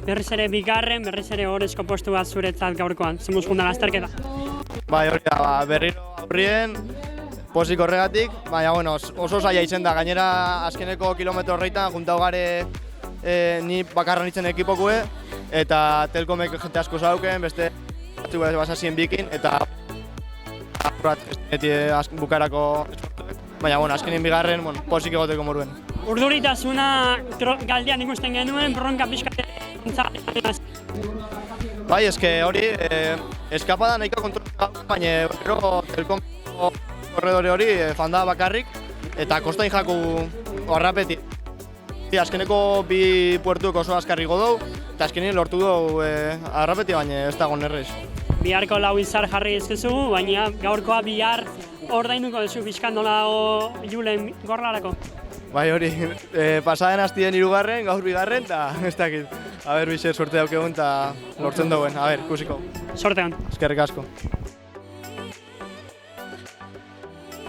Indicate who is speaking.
Speaker 1: berriz ere bigarren, berriz ere horrezko postu bat zuretzat gaurkoan, zemuz jundan azterketa.
Speaker 2: Bai, hori da, berriro aurrien, pozik horregatik, baina bueno, oso zaila izen da, gainera azkeneko kilometro horreitan juntau gare ni bakarran itzen ekipokue, eta Telkomek jente asko zauken, beste batzuk basazien bikin, eta bukarako esportuek, baina bueno, azkenin bigarren pozik egoteko moruen.
Speaker 1: Urduritasuna galdean ikusten genuen, bronka pixka
Speaker 2: Bai, eske hori, eskapada nahiko kontrolatu, baina gero Telkomeko korredore hori fanda bakarrik, eta kostain jaku harrapeti. Azkeneko bi puertuek oso azkarri godou, eta azkenin lortu dugu harrapeti, baina ez dago nerrez.
Speaker 1: Biharko lau izar jarri ezkezu, baina gaurkoa bihar ordainuko duzu pixkan nola dago Julen gorlarako.
Speaker 2: Bai hori, pasaden hastien 3., gaur bigarren, eta ez dakit. Aber, bizer suerte daukegun eta lortzen duen, ikusiko.
Speaker 1: Sorte hon.
Speaker 2: Eskerrik asko.